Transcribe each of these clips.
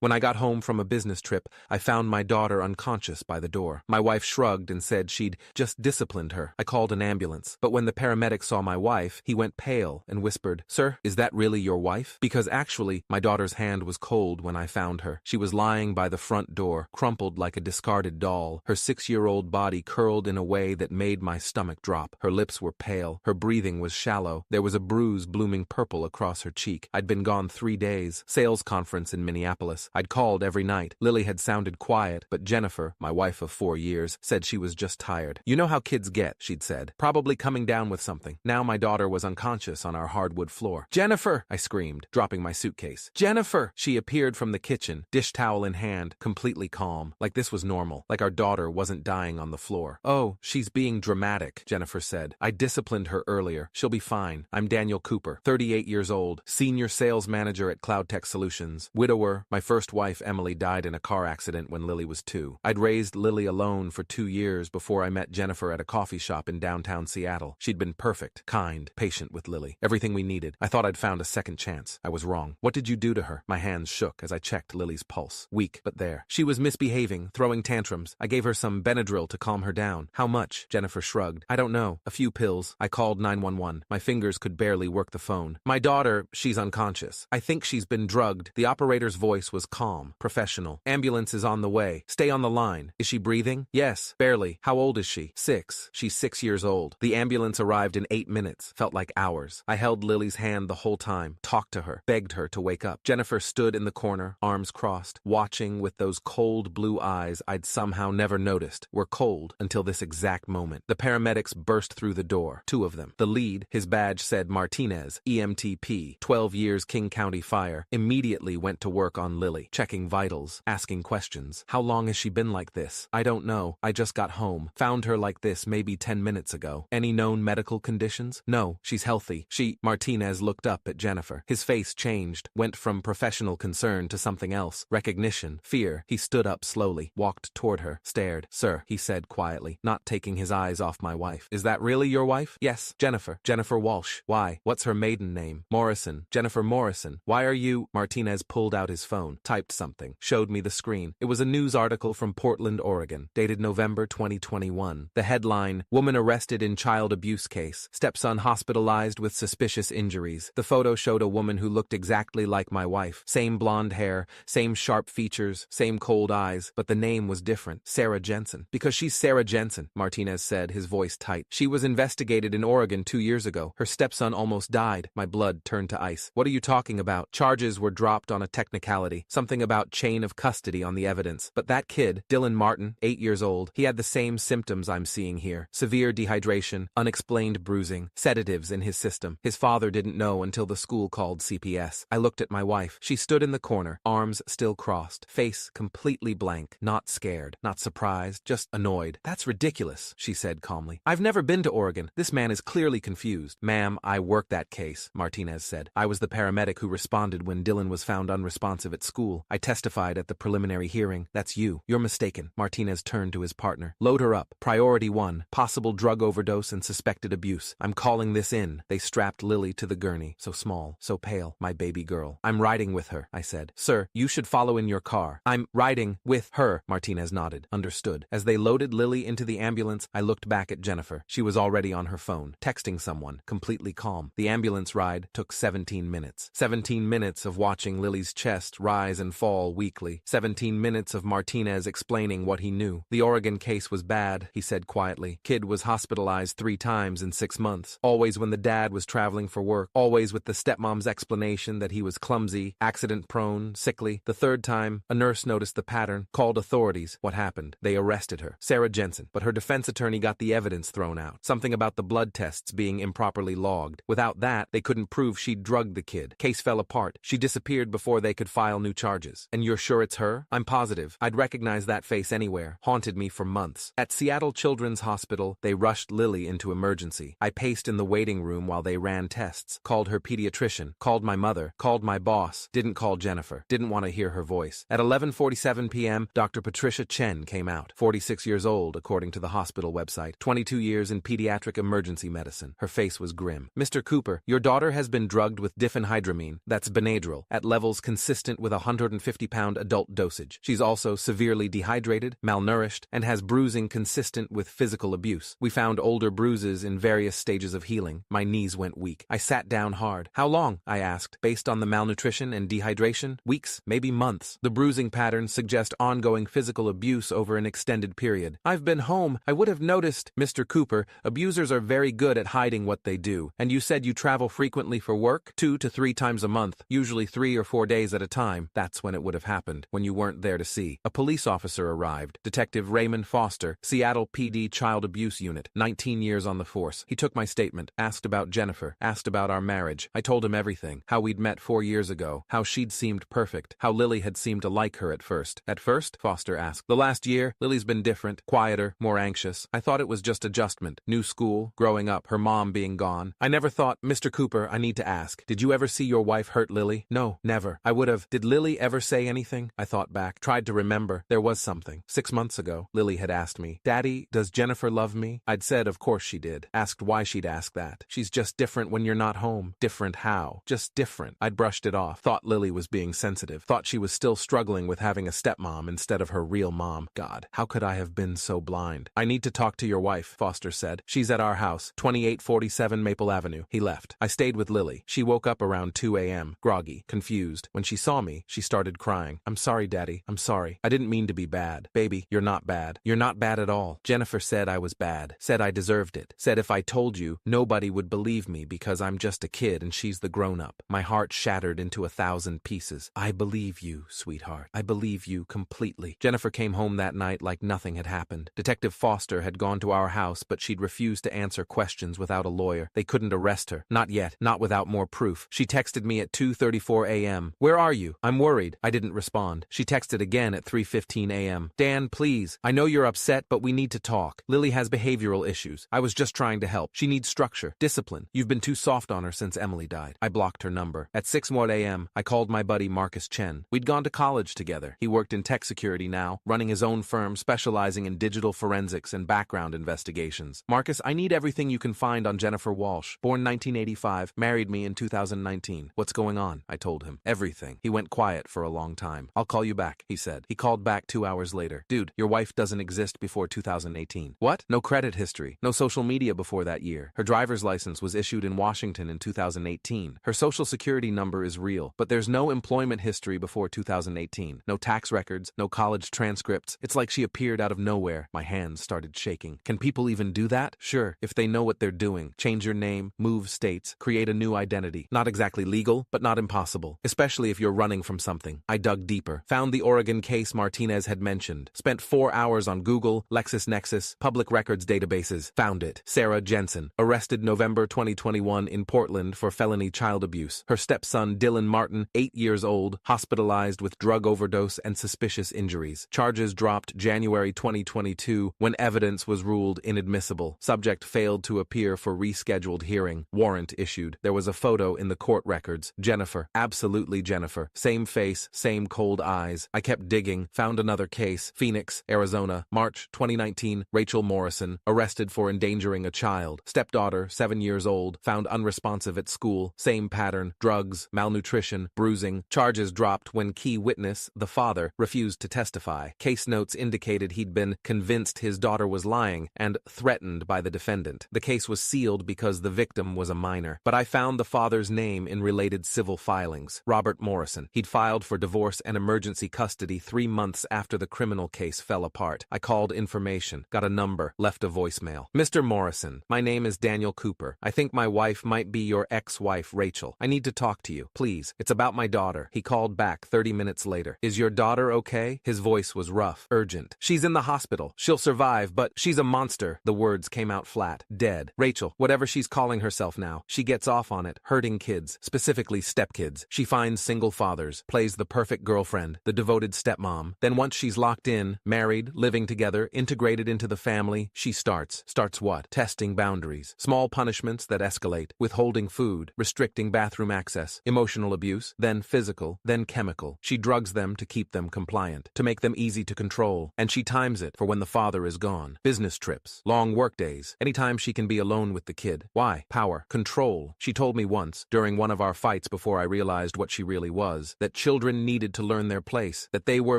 When I got home from a business trip, I found my daughter unconscious by the door. My wife shrugged and said she'd just disciplined her. I called an ambulance. But when the paramedic saw my wife, he went pale and whispered, "Sir, is that really your wife?" Because actually, my daughter's hand was cold when I found her. She was lying by the front door, crumpled like a discarded doll, her 6-year-old body curled in a way that made my stomach drop. Her lips were pale. Her breathing was shallow. There was a bruise blooming purple across her cheek. I'd been gone 3 days. Sales conference in Minneapolis. I'd called every night. Lily had sounded quiet, but Jennifer, my wife of 4 years, said she was just tired. "You know how kids get," she'd said. "Probably coming down with something." Now my daughter was unconscious on our hardwood floor. "Jennifer!" I screamed, dropping my suitcase. "Jennifer!" She appeared from the kitchen, dish towel in hand, completely calm, like this was normal, like our daughter wasn't dying on the floor. "Oh, she's being dramatic," Jennifer said. "I disciplined her earlier. She'll be fine. I'm Daniel Cooper, 38 years old, senior sales manager at CloudTech Solutions, widower. My first wife, Emily, died in a car accident when Lily was 2. I'd raised Lily alone for 2 years before I met Jennifer at a coffee shop in downtown Seattle. She'd been perfect, kind, patient with Lily. Everything we needed. I thought I'd found a second chance. I was wrong. What did you do to her?" My hands shook as I checked Lily's pulse. Weak, but there. "She was misbehaving, throwing tantrums. I gave her some Benadryl to calm her down." "How much?" Jennifer shrugged. "I don't know. A few pills." I called 911. My fingers could barely work the phone. "My daughter, she's unconscious. I think she's been drugged." The operator's voice was calm, professional. "Ambulance is on the way. Stay on the line." "Is she breathing?" "Yes, barely." "How old is she?" 6. "She's 6 years old." The ambulance arrived in 8 minutes. Felt like hours. I held Lily's hand the whole time, talked to her, begged her to wake up. Jennifer stood in the corner, arms crossed, watching with those cold blue eyes I'd somehow never noticed were cold until this exact moment. The paramedics burst through the door, 2 of them. The lead, his badge said Martinez, EMTP, 12 years King County Fire, immediately went to work on Lily, checking vitals, asking questions. "How long has she been like this?" "I don't know. I just got home. Found her like this maybe 10 minutes ago." "Any known medical conditions?" "No, she's healthy. Martinez looked up at Jennifer. His face changed, went from professional concern to something else. Recognition, fear. He stood up slowly, walked toward her, stared. "Sir," he said quietly, not taking his eyes off my wife. "Is that really your wife?" "Yes, Jennifer. Jennifer Walsh." "Why? What's her maiden name?" "Morrison. Jennifer Morrison." "Why are you—" Martinez pulled out his phone, typed something, showed me the screen. It was a news article from Portland, Oregon, dated November 2021. The headline, "Woman arrested in child abuse case. Stepson hospitalized with suspicious injuries." The photo showed a woman who looked exactly like my wife. Same blonde hair, same sharp features, same cold eyes, but the name was different. Sarah Jensen. "Because she's Sarah Jensen," Martinez said, his voice tight. "She was investigated in Oregon 2 years ago. Her stepson almost died." My blood turned to ice. "What are you talking about?" "Charges were dropped on a technicality. Something about chain of custody on the evidence. But that kid, Dylan Martin, 8 years old, he had the same symptoms I'm seeing here. Severe dehydration, unexplained bruising, sedatives in his system. His father didn't know until the school called CPS." I looked at my wife. She stood in the corner, arms still crossed, face completely blank, not scared, not surprised, just annoyed. "That's ridiculous," she said calmly. "I've never been to Oregon. This man is clearly confused." "Ma'am, I worked that case," Martinez said. "I was the paramedic who responded when Dylan was found unresponsive at school. I testified at the preliminary hearing. That's you. You're mistaken." Martinez turned to his partner. "Load her up. Priority 1, possible drug overdose and suspected abuse. I'm calling this in." They strapped Lily to the gurney, so small, so pale, my baby girl. "I'm riding with her," I said. "Sir, you should follow in your car." "I'm riding with her," Martinez nodded. "Understood." As they loaded Lily into the ambulance, I looked back at Jennifer. She was already on her phone, texting someone, completely calm. The ambulance ride took 17 minutes. 17 minutes of watching Lily's chest rise and fall weakly. 17 minutes of Martinez explaining what he knew. "The Oregon case was bad," he said quietly. "Kid was hospitalized 3 times in 6 months. Always when the dad was traveling for work. Always with the stepmom's explanation that he was clumsy, accident-prone, sickly. The 3rd time, a nurse noticed the pattern, called authorities. What happened? They arrested her. Sarah Jensen. But her defense attorney got the evidence thrown out. Something about the blood tests being improperly logged. Without that, they couldn't prove she'd drugged the kid. Case fell apart. She disappeared before they could file new charges." "And you're sure it's her?" "I'm positive. I'd recognize that face anywhere. Haunted me for months." At Seattle Children's Hospital, they rushed Lily into emergency. I paced in the waiting room while they ran tests, called her pediatrician, called my mother, called my boss, didn't call Jennifer, didn't want to hear her voice. At 11:47 p.m., Dr. Patricia Chen came out, 46 years old according to the hospital website, 22 years in pediatric emergency medicine. Her face was grim. "Mr. Cooper, your daughter has been drugged with diphenhydramine, that's Benadryl, at levels consistent with a 150-pound adult dosage. She's also severely dehydrated, malnourished, and has bruising consistent with physical abuse. We found older bruises in various stages of healing. My knees went weak. I sat down hard. How long? I asked. Based on the malnutrition and dehydration? Weeks, maybe months. The bruising patterns suggest ongoing physical abuse over an extended period. I've been home. I would have noticed. Mr. Cooper, abusers are very good at hiding what they do. And you said you travel frequently for work? 2 to 3 times a month, usually 3 or 4 days at a time. That's when it would have happened, when you weren't there to see. A police officer arrived. Detective Raymond Foster, Seattle PD Child Abuse Unit, 19 years on the force. He took my statement, asked about Jennifer, asked about our marriage. I told him everything. How we'd met 4 years ago, how she'd seemed perfect, how Lily had seemed to like her at first. At first? Foster asked. The last year, Lily's been different, quieter, more anxious. I thought it was just adjustment. New school, growing up, her mom being gone. I never thought, Mr. Cooper, I need to ask, did you ever see your wife hurt Lily? No, never. I would have. Did Lily ever say anything? I thought back, tried to remember. There was something. 6 months ago, Lily had asked me, Daddy, does Jennifer love me? I'd said, of course she did. Asked why she'd ask that. She's just different when you're not home. Different how? Just different. I'd brushed it off. Thought Lily was being sensitive. Thought she was still struggling with having a stepmom instead of her real mom. God, how could I have been so blind? I need to talk to your wife, Foster said. She's at our house, 2847 Maple Avenue. He left. I stayed with Lily. She woke up around 2 a.m., groggy, confused. When she saw me, she started crying. I'm sorry, Daddy. I'm sorry. I didn't mean to be bad. Baby, you're not bad. You're not bad at all. Jennifer said I was bad. Said I deserved it. Said if I told you, nobody would believe me because I'm just a kid and she's the grown-up. My heart shattered into 1,000 pieces. I believe you, sweetheart. I believe you completely. Jennifer came home that night like nothing had happened. Detective Foster had gone to our house, but she'd refused to answer questions without a lawyer. They couldn't arrest her. Not yet. Not without more proof. She texted me at 2:34 a.m. Where are you? I'm worried. I didn't respond. She texted again at 3:15 a.m. Dan, please. I know you're upset, but we need to talk. Lily has behavioral issues. I was just trying to help. She needs structure, discipline. You've been too soft on her since Emily died. I blocked her number. At 6:01 a.m., I called my buddy Marcus Chen. We'd gone to college together. He worked in tech security now, running his own firm specializing in digital forensics and background investigations. Marcus, I need everything you can find on Jennifer Walsh. Born 1985, married me in 2019. What's going on? I told him. Everything. He went quiet for a long time. I'll call you back, he said. He called back 2 hours later. Dude, your wife doesn't exist before 2018. What? No credit history. No social media before that year. Her driver's license was issued in Washington in 2018. Her social security number is real, but there's no employment history before 2018. No tax records, no college transcripts. It's like she appeared out of nowhere. My hands started shaking. Can people even do that? Sure, if they know what they're doing. Change your name, move states, create a new identity. Not exactly legal, but not impossible. Especially if you're running from something. I dug deeper. Found the Oregon case Martinez had mentioned. Spent 4 hours on Google, LexisNexis, public records databases. Found it. Sarah Jensen. Arrested November 2021 in Portland for felony child abuse. Her stepson Dylan Martin, 8 years old, hospitalized with drug overdose and suspicious injuries. Charges dropped January 2022 when evidence was ruled inadmissible. Subject failed to appear for rescheduled hearing. Warrant issued. There was a photo in the court records. Jennifer. Absolutely Jennifer. Same face, same cold eyes. I kept digging. Found another case. Phoenix, Arizona. March 2019. Rachel Morrison. Arrested for endangering a child. Stepdaughter, 7 years old. Found unresponsive at school. Same pattern. Drugs, malnutrition, bruising. Charges dropped when key witness, the father, refused to testify. Case notes indicated he'd been convinced his daughter was lying and threatened by the defendant. The case was sealed because the victim was a minor. But I found the father's name in related civil filings. Robert Morrison. He'd filed for divorce and emergency custody 3 months after the criminal case fell apart. I called information, got a number, left a voicemail. Mr. Morrison, my name is Daniel Cooper. I think my wife might be your ex-wife, Rachel. I need to talk to you. Please. It's about my daughter. He called back 30 minutes later. Is your daughter okay? His voice was rough, urgent. She's in the hospital. She'll survive, but she's a monster. The words came out flat. Dead. Rachel, whatever she's calling herself now, she gets off on it. Hurting kids, specifically stepkids. She finds single fathers, plays the perfect girlfriend, the devoted stepmom. Then once she's locked in, married, living together, integrated into the family, she starts. Starts what? Testing boundaries. Small punishments that escalate. Withholding food, restricting bathroom access, emotional abuse, then physical, then chemical. She drugs them to keep them compliant, to make them easy to control, and she times it for when the father is gone. Business trips, long work days, anytime she can be alone with the kid. Why? Power. Control. She told me once, during one of our fights before I realized what she really was, that children needed to learn their place, that they were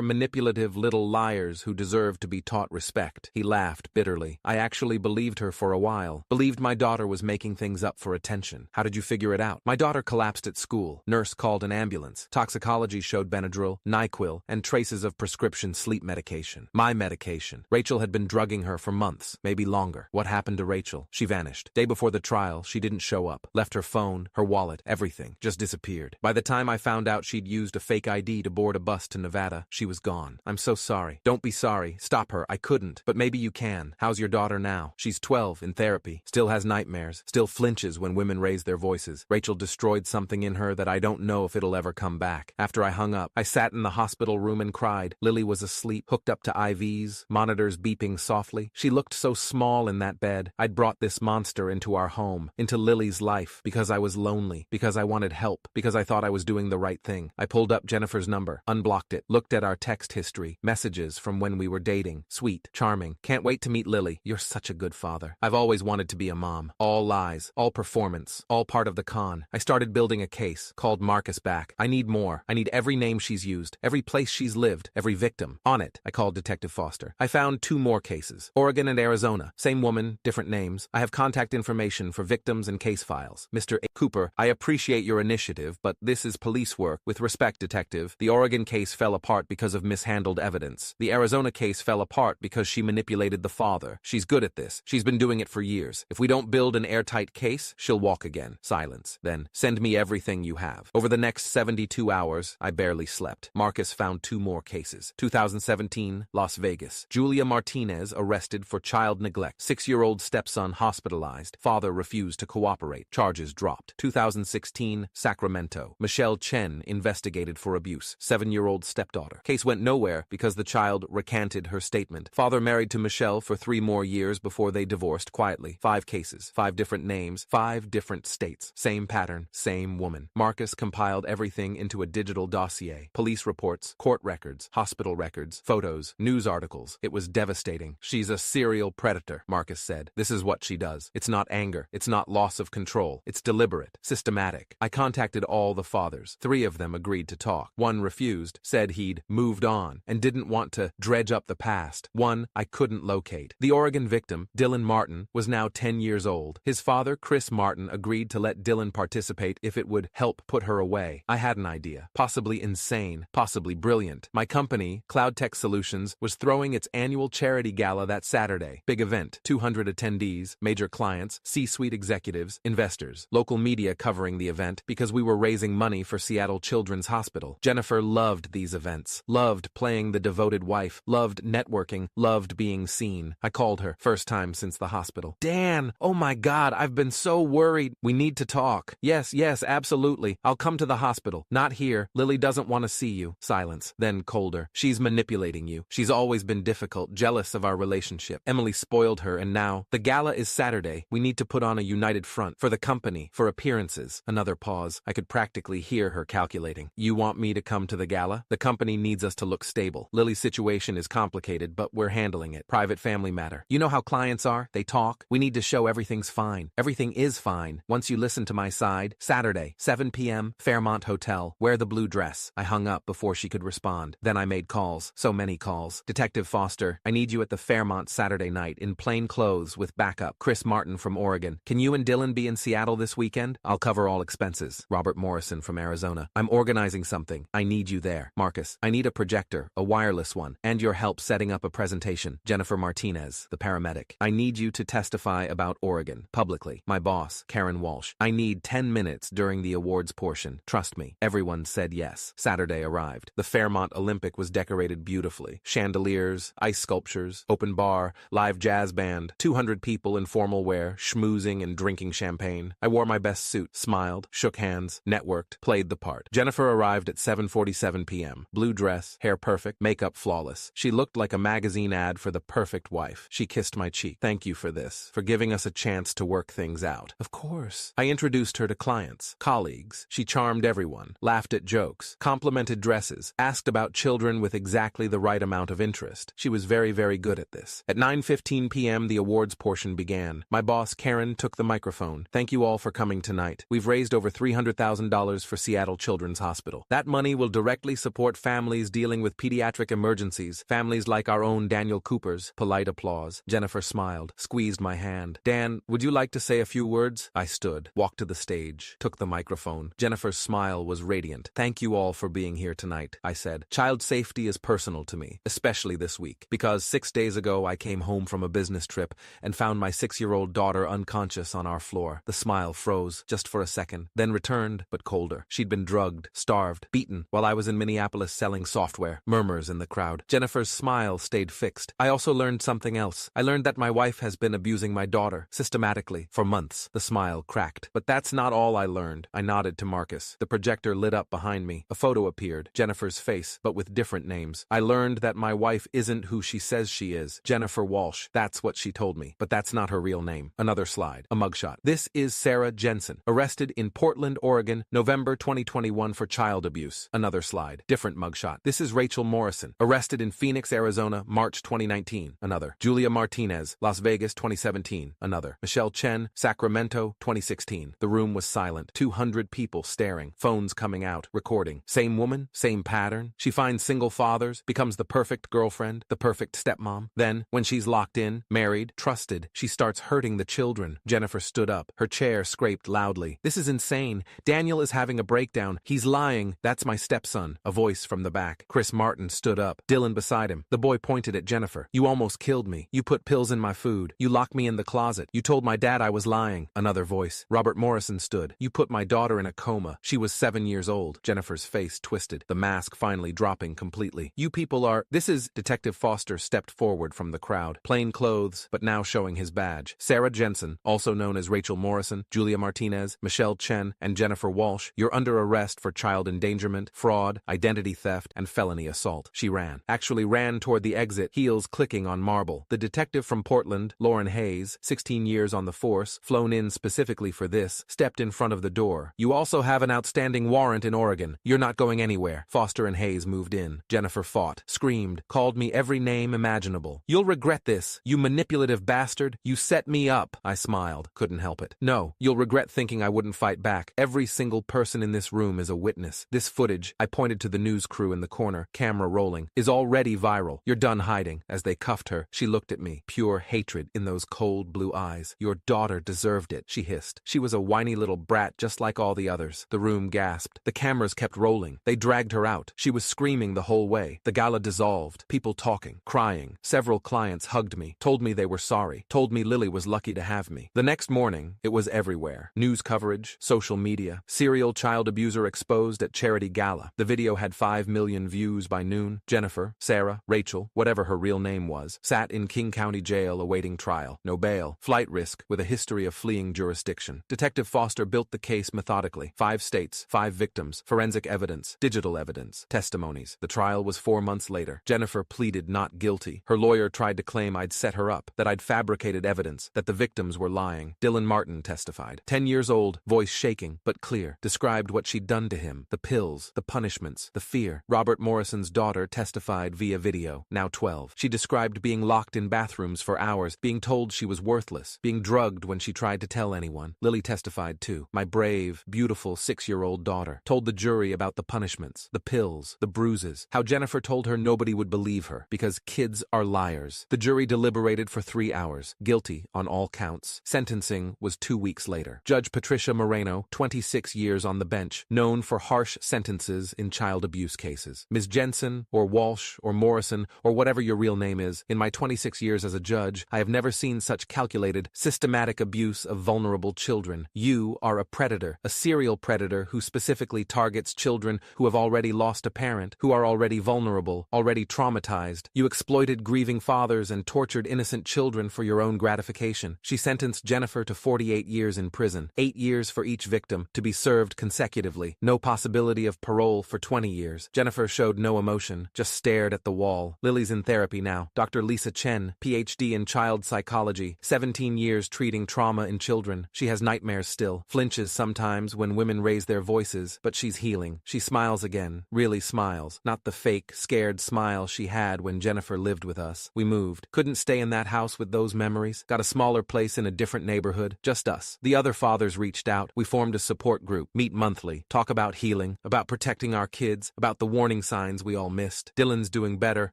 manipulative little liars who deserved to be taught respect. He laughed bitterly. I actually believed her for a while. Believed my daughter was making things up for attention. How did you figure it out? My daughter collapsed at school. Nurse called an ambulance. Toxicology showed Benadryl, NyQuil, and traces of prescription sleep medication. My medication. Rachel had been drugging her for months, maybe longer. What happened to Rachel? She vanished. Day before the trial, she didn't show up. Left her phone, her wallet, everything. Just disappeared. By the time I found out she'd used a fake ID to board a bus to Nevada, she was gone. I'm so sorry. Don't be sorry. Stop her. I couldn't. But maybe you can. How's your daughter now? She's 12, in therapy. Still has nightmares. Still flinches when women raise their voices. Rachel destroyed something in her that I don't know if it'll ever come back. After I hung up, I sat in the hospital room and cried. Lily was asleep, hooked up to IVs, monitors beeping softly. She looked so small in that bed. I'd brought this monster into our home, into Lily's life, because I was lonely, because I wanted help, because I thought I was doing the right thing. I pulled up Jennifer's number, unblocked it, looked at our text history, messages from when we were dating. Sweet, charming. Can't wait to meet Lily. You're such a good father. I've always wanted to be a mom. All lies, all performance, all part of the con. I started building a case, called Marcus back. I need more. I need every name she's used, every place she's lived, every victim. On it, I called Detective Foster. I found 2 more cases. Oregon and Arizona. Same woman, different names. I have contact information for victims and case files. Mr. A. Cooper, I appreciate your initiative, but this is police work. With respect, Detective, the Oregon case fell apart because of mishandled evidence. The Arizona case fell apart because she manipulated the father. She's good at this. She's been doing it for years. If we don't build an airtight case, she'll walk again. Silence. Then, send me everything you have. Over the next 72 hours, I barely slept. Marcus found 2 more cases. 2017, Las Vegas. Julia Martinez arrested for child neglect. 6-year-old stepson hospitalized. Father refused to cooperate. Charges dropped. 2016, Sacramento. Michelle Chen investigated for abuse. 7-year-old stepdaughter. Case went nowhere because the child recanted her statement. Father married to Michelle for 3 more years before they divorced quietly. 5 cases, 5 different names, 5 different states. Same pattern, same woman. Marcus compiled everything into a digital dossier. Police reports, court records, hospital records, photos, news articles. It was devastating. She's a serial predator, Marcus said. This is what she does. It's not anger. It's not loss of control. It's deliberate, systematic. I contacted all the fathers. 3 of them agreed to talk. 1 refused, said he'd moved on, and didn't want to dredge up the past. 1 I couldn't locate. The Oregon victim, Dylan Martin, was now 10 years old. His father, Chris Martin, agreed to let Dylan participate if it would help put her away. I had an idea. Possibly insane, possibly brilliant. My company, Cloud Tech Solutions, was throwing its annual charity gala that Saturday. Big event, 200 attendees, major clients, C-suite executives, investors, local media covering the event because we were raising money for Seattle Children's Hospital. Jennifer loved these events, loved playing the devoted wife, loved networking, loved being seen. I called her, first time since the hospital. Dan, oh my God, I've been so worried. We need to talk. Yes, absolutely. I'll come to the hospital. Not here. Lily doesn't want to see you. Silence. Then colder. She's manipulating you. She's always been difficult, jealous of our relationship. Emily spoiled her, and now the gala is Saturday. We need to put on a united front for the company, for appearances. Another pause. I could practically hear her calculating. You want me to come to the gala? The company needs us to look stable. Lily's situation is complicated, but we're handling it. Private family matter. You know how clients are? They talk. We need to show everything's fine. Everything is fine. Once you listen to my side, Saturday, 7 p.m., Fairmont Hotel. Wear the blue dress. I hung up before she could respond. Then I made calls. So many calls. Detective Foster, I need you at the Fairmont Saturday night in plain clothes with backup. Chris Martin from Oregon. Can you and Dylan be in Seattle this weekend? I'll cover all expenses. Robert Morrison from Arizona. I'm organizing something. I need you there. Marcus, I need a projector, a wireless one, and your help setting up a presentation. Jennifer Martinez, the paramedic. I need you to testify about Oregon, publicly. My boss, Karen Walsh. I need 10 minutes during the awards portion. Trust me. Everyone said yes. Saturday arrived. The Fairmont Olympic was decorated beautifully. Chandeliers, ice sculptures, open bar, live jazz band, 200 people in formal wear, schmoozing and drinking champagne. I wore my best suit, smiled, shook hands, networked, played the part. Jennifer arrived at 7:47 p.m. Blue dress, hair perfect, makeup flawless. She looked like a magazine ad for the perfect wife. She kissed my cheek. Thank you for this, for giving us a chance to work things out. Of course. I introduced her to clients, colleagues. She charmed everyone, laughed at jokes, complimented dresses, asked about children with exactly the right amount of interest. She was very, very good at this. At 9:15 p.m., the awards portion began. My boss, Karen, took the microphone. Thank you all for coming tonight. We've raised over $300,000 for Seattle Children's Hospital. hospital. That money will directly support families dealing with pediatric emergencies, families like our own Daniel Cooper's. Polite applause. Jennifer smiled, squeezed my hand. Dan, would you like to say a few words? I stood, walked to the stage, took the microphone. Jennifer's smile was radiant. Thank you all for being here tonight, I said. Child safety is personal to me, especially this week, because 6 days ago I came home from a business trip and found my 6-year-old daughter unconscious on our floor. The smile froze just for a second, then returned, but colder. She'd been drugged, starved, beaten while I was in Minneapolis selling software. Murmurs in the crowd. Jennifer's smile stayed fixed. I also learned something else. I learned that my wife has been abusing my daughter, systematically, for months. The smile cracked. But that's not all I learned. I nodded to Marcus. The projector lit up behind me. A photo appeared, Jennifer's face, but with different names. I learned that my wife isn't who she says she is. Jennifer Walsh. That's what she told me. But that's not her real name. Another slide. A mugshot. This is Sarah Jensen, arrested in Portland, Oregon, November 2021 for child abuse. Another slide. Different mugshot. This is Rachel Morrison, arrested in Phoenix, Arizona, March 2019. Another. Julia Martinez, Las Vegas 2017. Another. Michelle Chen, Sacramento 2016. The room was silent. 200 people staring. Phones coming out, recording. Same woman, same pattern. She finds single fathers, becomes the perfect girlfriend, the perfect stepmom. Then, when she's locked in, married, trusted, she starts hurting the children. Jennifer stood up. Her chair scraped loudly. This is insane. Daniel is having a breakdown. He's lying. That's my stepson. A voice from the back. Chris Martin stood up. Dylan beside him. The boy pointed at Jennifer. You almost killed me. You put pills in my food. You locked me in the closet. You told my dad I was lying. Another voice. Robert Morrison stood. You put my daughter in a coma. She was 7 years old. Jennifer's face twisted, the mask finally dropping completely. You people are... This is... Detective Foster stepped forward from the crowd. Plain clothes, but now showing his badge. Sarah Jensen, also known as Rachel Morrison, Julia Martinez, Michelle Chen, and Jennifer Walsh, you're under arrest for child endangerment, fraud, identity theft, and felony assault. She ran. Actually ran toward the exit, heels clicking on marble. The detective from Portland, Lauren Hayes, 16 years on the force, flown in specifically for this, stepped in front of the door. You also have an outstanding warrant in Oregon. You're not going anywhere. Foster and Hayes moved in. Jennifer fought, screamed, called me every name imaginable. You'll regret this, you manipulative bastard. You set me up. I smiled, couldn't help it. No, you'll regret thinking I wouldn't fight back. Every single person in this room is a witness. This footage, I pointed to the news crew in the corner, camera rolling, is already viral. You're done hiding. As they cuffed her, she looked at me, pure hatred in those cold blue eyes. Your daughter deserved it, she hissed. She was a whiny little brat just like all the others. The room gasped. The cameras kept rolling. They dragged her out. She was screaming the whole way. The gala dissolved. People talking, crying. Several clients hugged me, told me they were sorry, told me Lily was lucky to have me. The next morning, it was everywhere. News coverage, social media, serial child abuser exposed at charity gala. The video had 5 million views by noon. Jennifer, Sarah, Rachel, whatever her real name was, sat in King County Jail awaiting trial. No bail, flight risk, with a history of fleeing jurisdiction. Detective Foster built the case methodically. 5 states, 5 victims, forensic evidence, digital evidence, testimonies. The trial was 4 months later. Jennifer pleaded not guilty. Her lawyer tried to claim I'd set her up, that I'd fabricated evidence, that the victims were lying. Dylan Martin testified. 10 years old, voice shaking, but clear, described what she'd done to him, the pills, the punishments, the fear. Robert Morrison's daughter testified via video, now 12. She described being locked in bathrooms for hours, being told she was worthless, being drugged when she tried to tell anyone. Lily testified too. My brave, beautiful 6-year-old daughter told the jury about the punishments, the pills, the bruises, how Jennifer told her nobody would believe her, because kids are liars. The jury deliberated for 3 hours, guilty on all counts. Sentencing was 2 weeks later. Judge Patricia Moreno, 26 years on the bench, known for harsh sentences in child abuse cases. Ms. Jensen, or Walsh, or Morrison, or whatever your real name is, in my 26 years as a judge, I have never seen such calculated, systematic abuse of vulnerable children. You are a predator, a serial predator who specifically targets children who have already lost a parent, who are already vulnerable, already traumatized. You exploited grieving fathers and tortured innocent children for your own gratification. She sentenced Jennifer to 48 years in prison, 8 years for each victim, to be served consecutively. No possibility of parole for 20 years. Jennifer showed no emotion, just stared at the wall. Lily's in therapy now. Dr. Lisa Chen, PhD in child psychology, 17 years treating trauma in children. She has nightmares still, flinches sometimes when women raise their voices, but she's healing. She smiles again, really smiles, not the fake, scared smile she had when Jennifer lived with us. We moved. Couldn't stay in that house with those memories. Got a smaller place in a different neighborhood, just us. The other fathers reached out. We formed a support group, meet monthly, talk about healing. healing, about protecting our kids, about the warning signs we all missed. Dylan's doing better,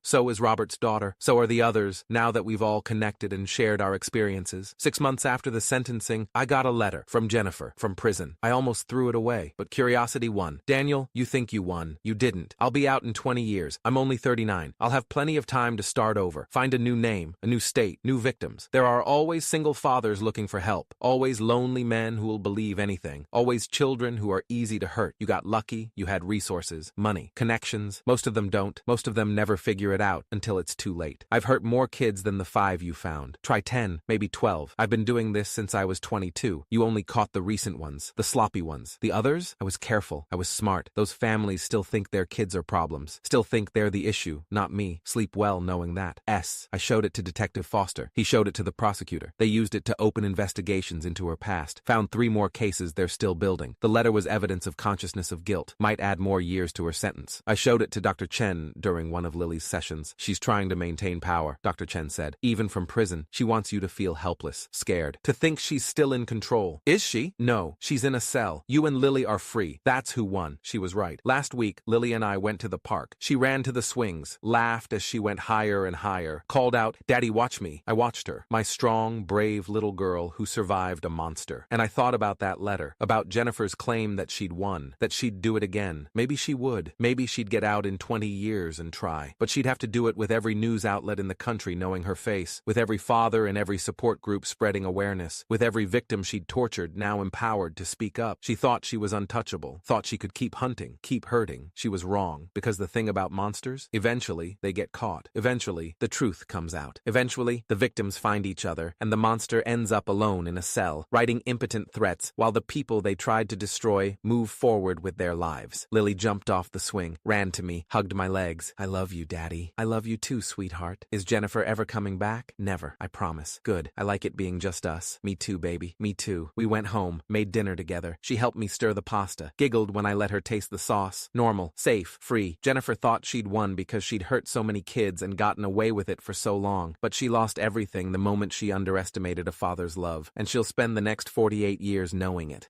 so is Robert's daughter, so are the others, now that we've all connected and shared our experiences. 6 months after the sentencing, I got a letter from Jennifer, from prison. I almost threw it away, but curiosity won. Daniel, you think you won. You didn't. I'll be out in 20 years. I'm only 39. I'll have plenty of time to start over, find a new name, a new state, new victims. There are always single fathers looking for help, always lonely men who will believe anything, always children who are easy to hurt. You got lucky, you had resources, money, connections. Most of them don't. Most of them never figure it out until it's too late. I've hurt more kids than the 5 you found. Try 10, maybe 12. I've been doing this since I was 22. You only caught the recent ones, the sloppy ones. The others? I was careful. I was smart. Those families still think their kids are problems, still think they're the issue, not me. Sleep well knowing that. I showed it to Detective Foster. He showed it to the prosecutor. They used it to open investigations into her past. Found 3 more cases they're still building. The letter was evidence of consciousness of guilt. Might add more years to her sentence. I showed it to Dr. Chen during one of Lily's sessions. She's trying to maintain power, Dr. Chen said. Even from prison, she wants you to feel helpless, scared, to think she's still in control. Is she? No, she's in a cell. You and Lily are free. That's who won. She was right. Last week, Lily and I went to the park. She ran to the swings, laughed as she went higher and higher, called out, "Daddy, watch me." I watched her, my strong, brave little girl who survived a monster. And I thought about that letter, about Jennifer's claim that she'd won, that she'd do it again. Maybe she would. Maybe she'd get out in 20 years and try. But she'd have to do it with every news outlet in the country knowing her face, with every father and every support group spreading awareness, with every victim she'd tortured now empowered to speak up. She thought she was untouchable, thought she could keep hunting, keep hurting. She was wrong, because the thing about monsters, eventually they get caught. Eventually, the truth comes out. Eventually, the victims find each other, and the monster ends up alone in a cell, writing impotent threats, while the people they tried to destroy move forward with their lives. Lily jumped off the swing, ran to me, hugged my legs. "I love you, Daddy. I love you too, sweetheart. Is Jennifer ever coming back?" "Never, I promise." "Good. I like it being just us." "Me too, baby. Me too." We went home, made dinner together. She helped me stir the pasta, giggled when I let her taste the sauce. Normal, safe, free. Jennifer thought she'd won because she'd hurt so many kids and gotten away with it for so long. But she lost everything the moment she underestimated a father's love, and she'll spend the next 48 years knowing it.